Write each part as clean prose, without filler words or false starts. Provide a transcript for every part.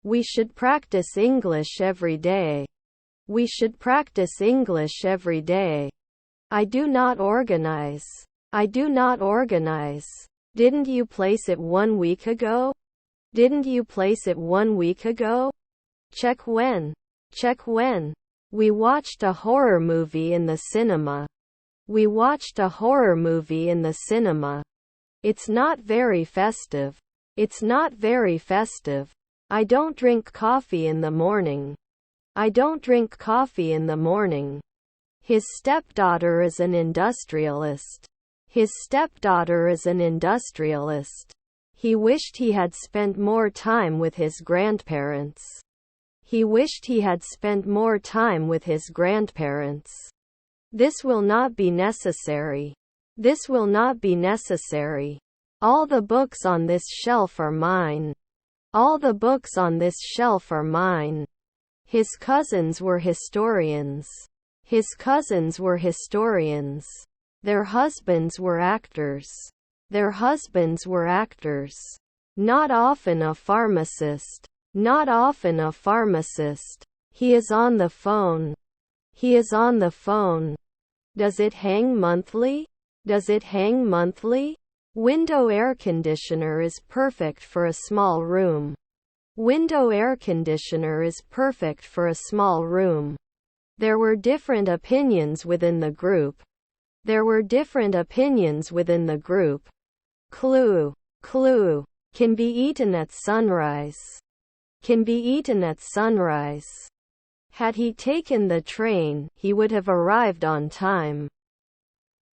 We should practice English every day. We should practice English every day. I do not organize. I do not organize. Didn't you place it 1 week ago? Didn't you place it 1 week ago? Check when. Check when. We watched a horror movie in the cinema. We watched a horror movie in the cinema. It's not very festive. It's not very festive. I don't drink coffee in the morning. I don't drink coffee in the morning. His stepdaughter is an industrialist. His stepdaughter is an industrialist. He wished he had spent more time with his grandparents. He wished he had spent more time with his grandparents. This will not be necessary. This will not be necessary. All the books on this shelf are mine. All the books on this shelf are mine. His cousins were historians. His cousins were historians. Their husbands were actors. Their husbands were actors. Not often a pharmacist. Not often a pharmacist. He is on the phone. He is on the phone. Does it hang monthly? Does it hang monthly? Window air conditioner is perfect for a small room. Window air conditioner is perfect for a small room. There were different opinions within the group. There were different opinions within the group. Clue. Clue. Can be eaten at sunrise. Can be eaten at sunrise. Had he taken the train, he would have arrived on time.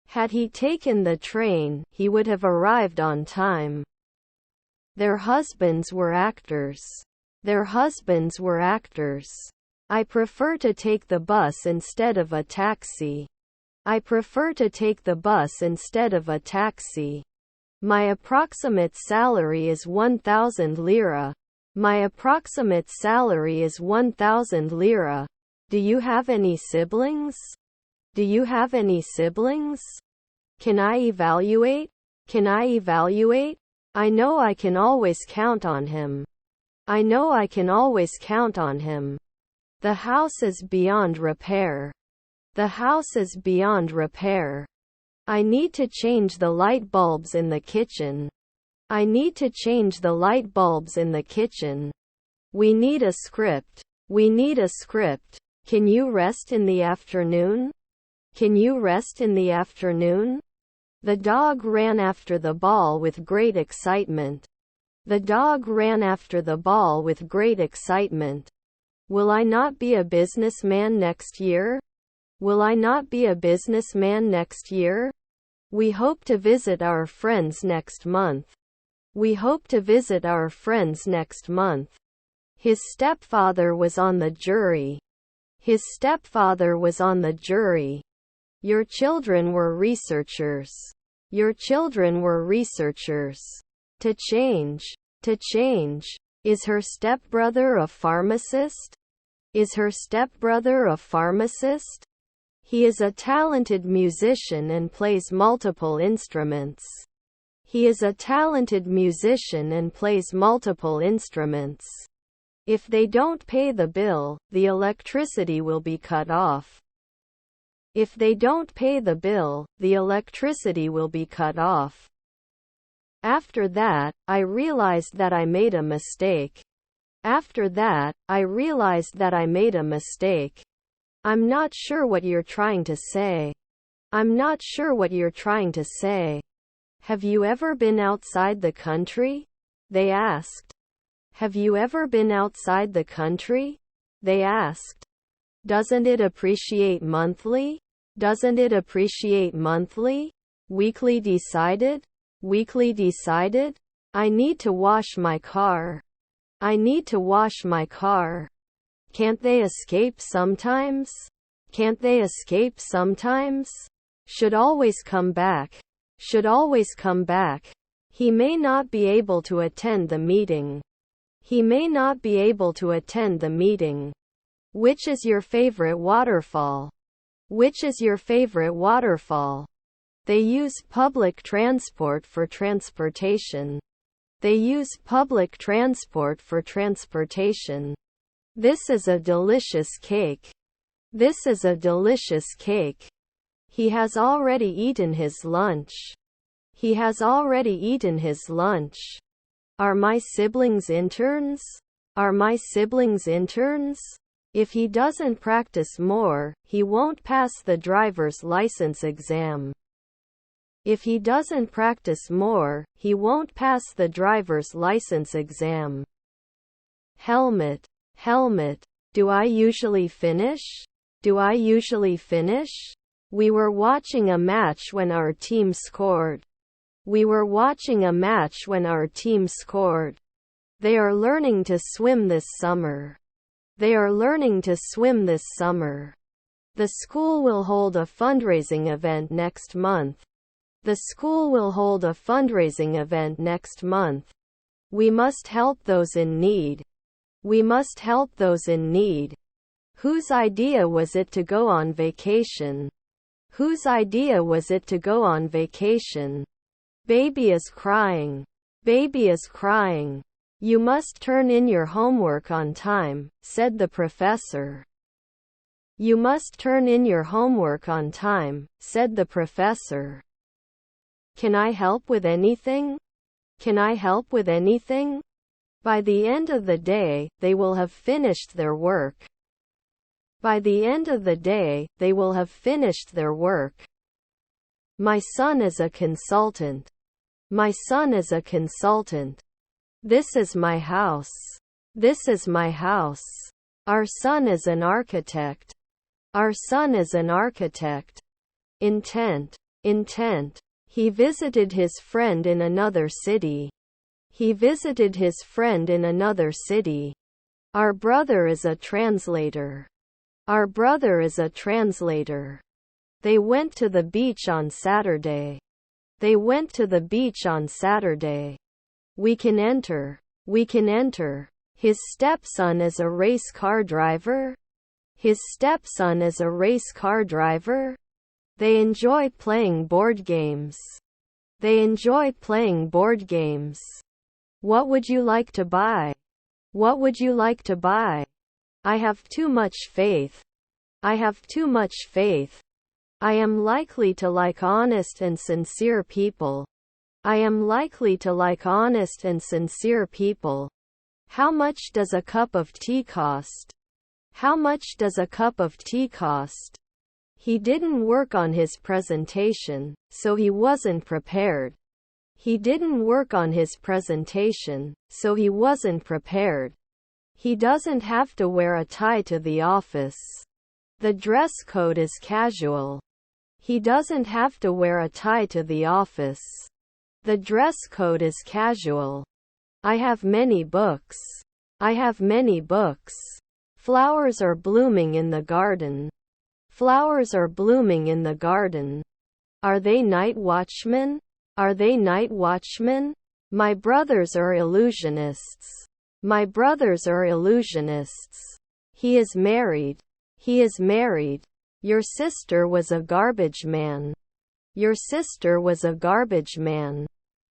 Had he taken the train, he would have arrived on time. Their husbands were actors. Their husbands were actors. I prefer to take the bus instead of a taxi. I prefer to take the bus instead of a taxi. My approximate salary is 1,000 lira. My approximate salary is 1,000 lira. Do you have any siblings? Do you have any siblings? Can I evaluate? Can I evaluate? I know I can always count on him. I know I can always count on him. The house is beyond repair. The house is beyond repair. I need to change the light bulbs in the kitchen. I need to change the light bulbs in the kitchen. We need a script. We need a script. Can you rest in the afternoon? Can you rest in the afternoon? The dog ran after the ball with great excitement. The dog ran after the ball with great excitement. Will I not be a businessman next year? Will I not be a businessman next year? We hope to visit our friends next month. We hope to visit our friends next month. His stepfather was on the jury. His stepfather was on the jury. Your children were researchers. Your children were researchers. To change. To change. Is her stepbrother a pharmacist? Is her stepbrother a pharmacist? He is a talented musician and plays multiple instruments. He is a talented musician and plays multiple instruments. If they don't pay the bill, the electricity will be cut off. If they don't pay the bill, the electricity will be cut off. After that, I realized that I made a mistake. After that, I realized that I made a mistake. I'm not sure what you're trying to say. I'm not sure what you're trying to say. Have you ever been outside the country? They asked. Have you ever been outside the country? They asked. Doesn't it appreciate monthly? Doesn't it appreciate monthly? Weekly decided? Weekly decided? I need to wash my car. I need to wash my car. Can't they escape sometimes? Can't they escape sometimes? Should always come back. Should always come back. He may not be able to attend the meeting. He may not be able to attend the meeting. Which is your favorite waterfall? Which is your favorite waterfall? They use public transport for transportation. They use public transport for transportation. This is a delicious cake. This is a delicious cake. He has already eaten his lunch. He has already eaten his lunch. Are my siblings interns? Are my siblings interns? If he doesn't practice more, he won't pass the driver's license exam. If he doesn't practice more, he won't pass the driver's license exam. Helmet. Helmet. Do I usually finish? Do I usually finish? We were watching a match when our team scored. We were watching a match when our team scored. They are learning to swim this summer. They are learning to swim this summer. The school will hold a fundraising event next month. The school will hold a fundraising event next month. We must help those in need. We must help those in need. Whose idea was it to go on vacation? Whose idea was it to go on vacation? Baby is crying. Baby is crying. You must turn in your homework on time, said the professor. You must turn in your homework on time, said the professor. Can I help with anything? Can I help with anything? By the end of the day, they will have finished their work. By the end of the day, they will have finished their work. My son is a consultant. My son is a consultant. This is my house. This is my house. Our son is an architect. Our son is an architect. Intent. Intent. He visited his friend in another city. He visited his friend in another city. Our brother is a translator. Our brother is a translator. They went to the beach on Saturday. They went to the beach on Saturday. We can enter. We can enter. His stepson is a race car driver. His stepson is a race car driver. They enjoy playing board games. They enjoy playing board games. What would you like to buy? What would you like to buy? I have too much faith. I have too much faith. I am likely to like honest and sincere people. I am likely to like honest and sincere people. How much does a cup of tea cost? How much does a cup of tea cost? He didn't work on his presentation, so he wasn't prepared. He didn't work on his presentation, so he wasn't prepared. He doesn't have to wear a tie to the office. The dress code is casual. He doesn't have to wear a tie to the office. The dress code is casual. I have many books. I have many books. Flowers are blooming in the garden. Flowers are blooming in the garden. Are they night watchmen? Are they night watchmen? My brothers are illusionists. My brothers are illusionists. He is married. He is married. Your sister was a garbage man. Your sister was a garbage man.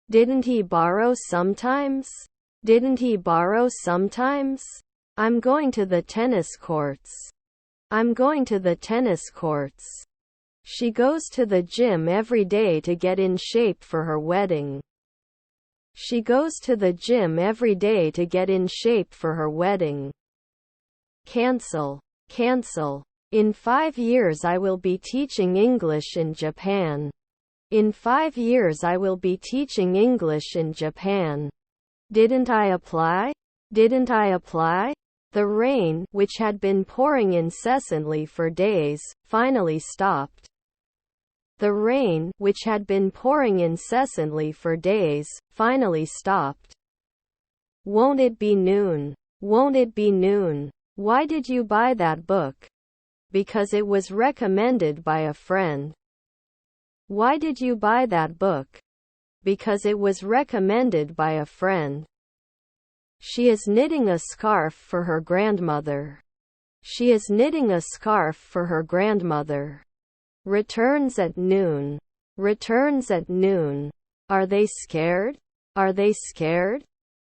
Didn't he borrow sometimes? Didn't he borrow sometimes? I'm going to the tennis courts. I'm going to the tennis courts. She goes to the gym every day to get in shape for her wedding. She goes to the gym every day to get in shape for her wedding. Cancel. Cancel. In 5 years I will be teaching English in Japan. In 5 years I will be teaching English in Japan. Didn't I apply? Didn't I apply? The rain, which had been pouring incessantly for days, finally stopped. The rain, which had been pouring incessantly for days, finally stopped. Won't it be noon? Won't it be noon? Why did you buy that book? Because it was recommended by a friend. Why did you buy that book? Because it was recommended by a friend. She is knitting a scarf for her grandmother. She is knitting a scarf for her grandmother. Returns at noon. Returns at noon. Are they scared? Are they scared?